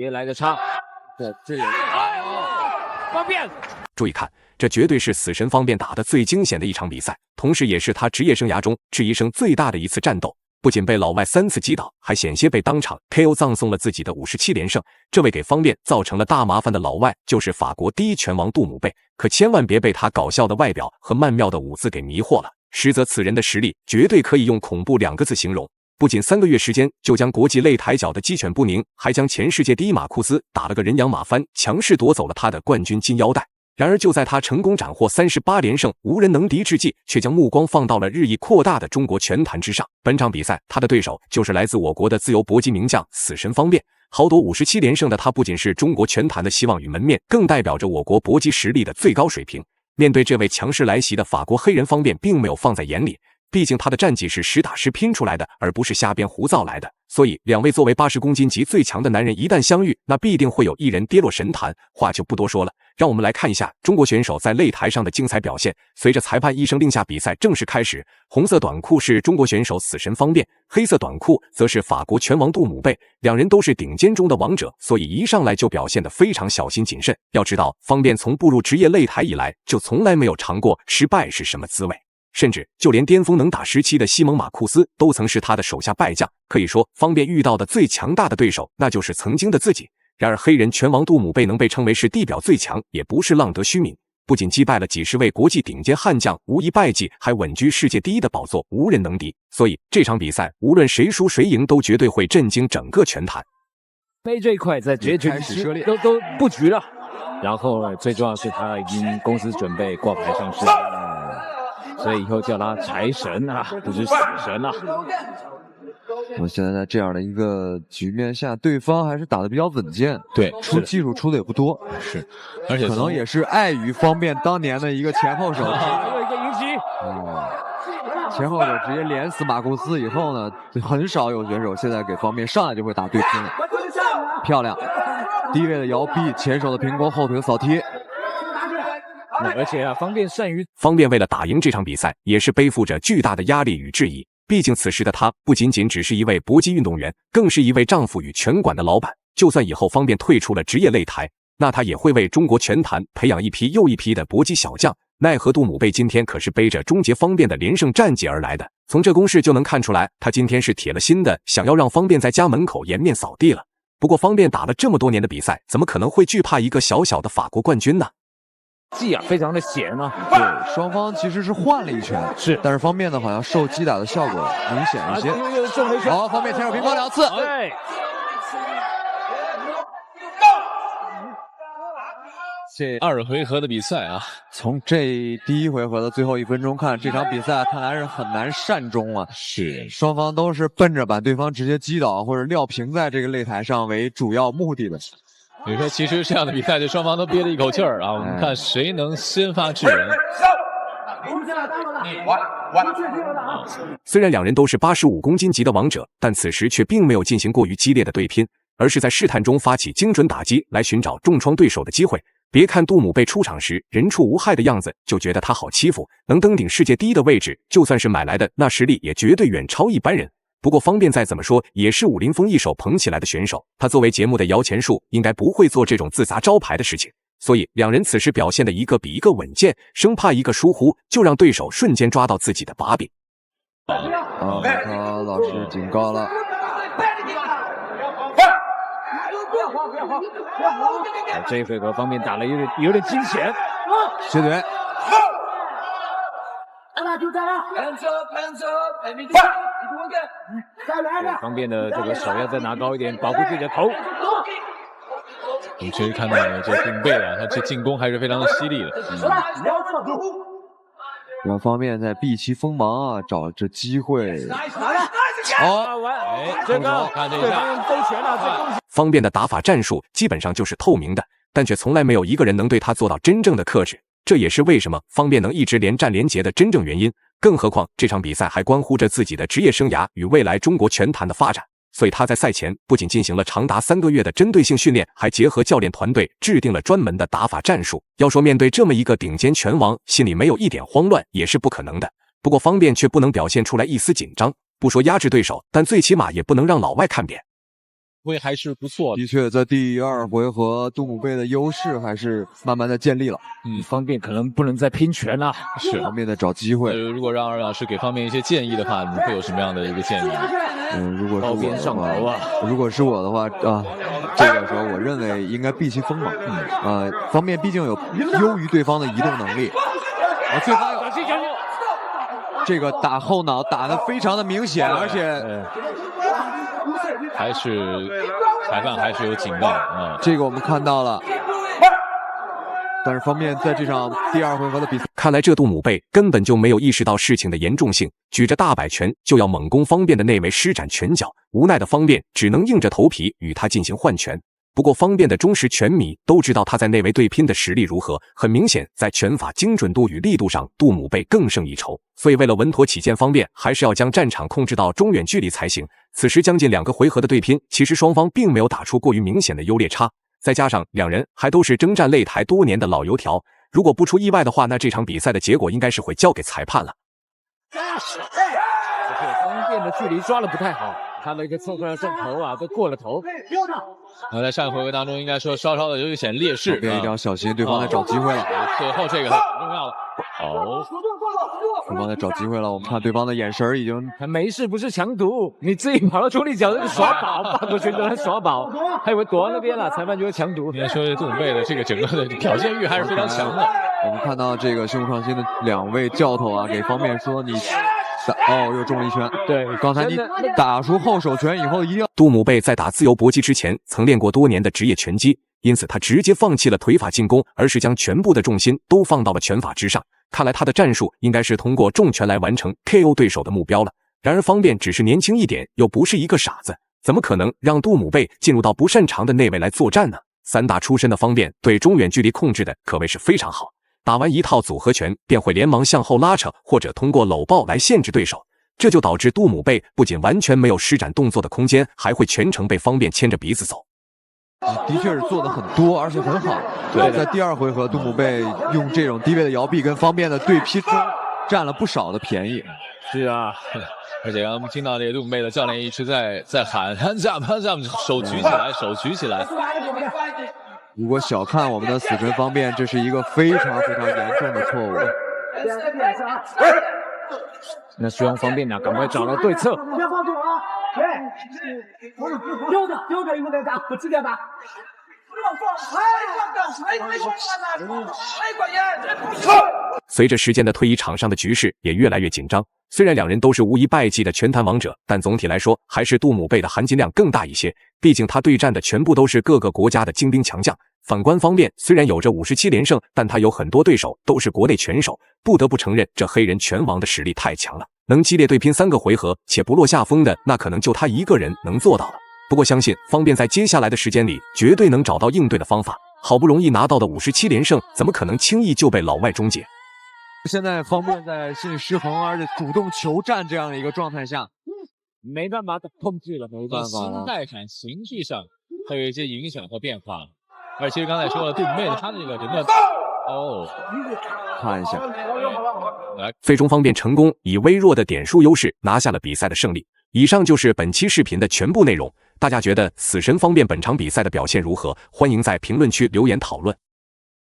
别来个叉，这也方便。注意看，这绝对是死神方便打得最惊险的一场比赛，同时也是他职业生涯中质疑声最大的一次战斗。不仅被老外3次击倒，还险些被当场 KO 葬送了自己的57连胜。这位给方便造成了大麻烦的老外，就是法国第一拳王杜姆贝。可千万别被他搞笑的外表和曼妙的舞姿给迷惑了，实则此人的实力绝对可以用恐怖2个字形容。不仅3个月时间就将国际擂台搅得鸡犬不宁，还将前世界第一马库斯打了个人仰马翻，强势夺走了他的冠军金腰带。然而就在他成功斩获38连胜无人能敌之际，却将目光放到了日益扩大的中国拳坛之上。本场比赛他的对手就是来自我国的自由搏击名将死神方便。豪夺57连胜的他不仅是中国拳坛的希望与门面，更代表着我国搏击实力的最高水平。面对这位强势来袭的法国黑人方便，并没有放在眼里，毕竟他的战绩是实打实拼出来的，而不是瞎编胡造来的。所以两位作为80公斤级最强的男人一旦相遇，那必定会有一人跌落神坛。话就不多说了，让我们来看一下中国选手在擂台上的精彩表现。随着裁判一声令下，比赛正式开始。红色短裤是中国选手死神方便，黑色短裤则是法国拳王杜姆贝。两人都是顶尖中的王者，所以一上来就表现得非常小心谨慎。要知道，方便从步入职业擂台以来，就从来没有尝过失败是什么滋味。甚至就连巅峰能打17的西蒙马库斯都曾是他的手下败将，可以说方便遇到的最强大的对手那就是曾经的自己。然而黑人拳王杜姆贝能被称为是地表最强，也不是浪得虚名，不仅击败了几十位国际顶尖悍将，无一败绩，还稳居世界第一的宝座，无人能敌。所以这场比赛无论谁输谁赢，都绝对会震惊整个拳坛。飞这一块在决决都布局了，然后最重要是他已经公司准备挂牌上市。所以以后叫他财神啊，不是死神啊。我现在在这样的一个局面下，对方还是打得比较稳健，对，出技术出的也不多，是，而且可能也是碍于方便当年的一个前后手，有一个迎击，前后手直接连死马库斯以后呢，很少有选手现在给方便上来就会打对拼了，漂亮，低位的摇臂，前手的平弓，后腿的扫踢。而且啊，方便为了打赢这场比赛，也是背负着巨大的压力与质疑。毕竟此时的他不仅仅只是一位搏击运动员，更是一位丈夫与拳馆的老板。就算以后方便退出了职业擂台，那他也会为中国拳坛培养一批又一批的搏击小将。奈何杜姆贝今天可是背着终结方便的连胜战绩而来的，从这攻势就能看出来，他今天是铁了心的想要让方便在家门口颜面扫地了。不过方便打了这么多年的比赛，怎么可能会惧怕一个小小的法国冠军呢？技啊，非常的险啊！对，双方其实是换了一拳，是，但是方便呢，好像受击打的效果明显一些。又中了一拳。好，方便前手平弓2次。对。这2回合的比赛啊，从这第1回合的最后1分钟看，这场比赛看来是很难善终啊。是，双方都是奔着把对方直接击倒或者撂平在这个擂台上为主要目的的。比如说，其实这样的比赛，就双方都憋了一口气儿啊。我们看谁能先发制人。虽然两人都是85公斤级的王者，但此时却并没有进行过于激烈的对拼，而是在试探中发起精准打击，来寻找重创对手的机会。别看杜姆贝出场时人畜无害的样子，就觉得他好欺负，能登顶世界第一的位置，就算是买来的，那实力也绝对远超一般人。不过方便再怎么说也是武林风一手捧起来的选手，他作为节目的摇钱树，应该不会做这种自砸招牌的事情。所以两人此时表现的一个比一个稳健，生怕一个疏忽就让对手瞬间抓到自己的把柄。老师警告了。这一回合方面打了有点惊险，切腿。方便的这个手要再拿高一点，保护自己的头。我们其实看到这杜贝啊，他这进攻还是非常的犀利的。让方便在避其锋芒啊，找着机会。这个看这一下，飞拳了。方便的打法战术基本上就是透明的，但却从来没有一个人能对他做到真正的克制。这也是为什么方便能一直连战连捷的真正原因。更何况这场比赛还关乎着自己的职业生涯与未来中国拳坛的发展，所以他在赛前不仅进行了长达3个月的针对性训练，还结合教练团队制定了专门的打法战术。要说面对这么一个顶尖拳王，心里没有一点慌乱也是不可能的。不过方便却不能表现出来一丝紧张，不说压制对手，但最起码也不能让老外看扁。挥还是不错的。的确，在第2回合，杜姆贝的优势还是慢慢的建立了。方便可能不能再拼拳了，是方便在找机会。如果让二老师给方便一些建议的话，你会有什么样的一个建议？如果是包边上头啊，如果是我的话啊，这个时候我认为应该避其锋芒。方便毕竟有优于对方的移动能力。最后这个打后脑打得非常的明显，而且还是裁判还是有警告啊。这个我们看到了。但是方便在这场第2回合的比赛，看来这杜姆贝根本就没有意识到事情的严重性，举着大摆拳就要猛攻方便的那位施展拳脚，无奈的方便只能硬着头皮与他进行换拳。不过方便的忠实拳迷都知道他在内围对拼的实力如何，很明显在拳法精准度与力度上杜姆贝更胜一筹，所以为了稳妥起见，方便还是要将战场控制到中远距离才行。此时将近2个回合的对拼，其实双方并没有打出过于明显的优劣差，再加上两人还都是征战擂台多年的老油条，如果不出意外的话，那这场比赛的结果应该是会交给裁判了。方便的距离抓的不太好，他的一个侧过来正头啊，都过了头。在上一回合当中，应该说稍稍的有一点劣势，这边一定要小心，对方在找机会了。最后这个很重要了。对方在找机会了，我们看对方的眼神已经没事，不是强毒，你自己跑到中立角这个耍宝，霸国拳在耍宝，还以为躲到那边了，裁判就会强毒。应该说杜姆贝的这个整个的表现欲还是非常强的。我们看到这个胸创新的2位教头啊，给方便说你。又中了一拳。对，刚才你打出后手拳以后，一定要。杜姆贝在打自由搏击之前，曾练过多年的职业拳击，因此他直接放弃了腿法进攻，而是将全部的重心都放到了拳法之上。看来他的战术应该是通过重拳来完成 KO 对手的目标了。然而方便只是年轻一点，又不是一个傻子，怎么可能让杜姆贝进入到不擅长的内位来作战呢？散打出身的方便对中远距离控制的可谓是非常好。打完一套组合拳，便会连忙向后拉扯，或者通过搂抱来限制对手，这就导致杜姆贝不仅完全没有施展动作的空间，还会全程被方便牵着鼻子走。的确是做的很多，而且很好。对，在第2回合，杜姆贝用这种低位的摇臂跟方便的对拼中占了不少的便宜。是啊，而且刚刚我们听到这个杜姆贝的教练一直在喊 hands up hands up， 手举起来，手举起来。如果小看我们的死神方便，这是一个非常非常严重的错误。那希望方便呢，赶快找到对策。不要放纵啊！对，丢着一个在打，不直接打。随着时间的推移，场上的局势也越来越紧张。虽然两人都是无疑败绩的拳坛王者，但总体来说还是杜姆贝的含金量更大一些。毕竟他对战的全部都是各个国家的精兵强将。反观方便，虽然有着57连胜，但他有很多对手都是国内拳手。不得不承认，这黑人拳王的实力太强了，能激烈对拼3个回合且不落下风的，那可能就他一个人能做到了。不过相信方便在接下来的时间里绝对能找到应对的方法。好不容易拿到的57连胜，怎么可能轻易就被老外终结？现在方便在心理失衡，而且主动求战这样的一个状态下，没办法控制了，没办法了。心态感、情绪上会有一些影响和变化。而其实刚才说了，杜姆贝他那个整个看一下，最终方便成功以微弱的点数优势拿下了比赛的胜利。以上就是本期视频的全部内容，大家觉得死神方便本场比赛的表现如何？欢迎在评论区留言讨论。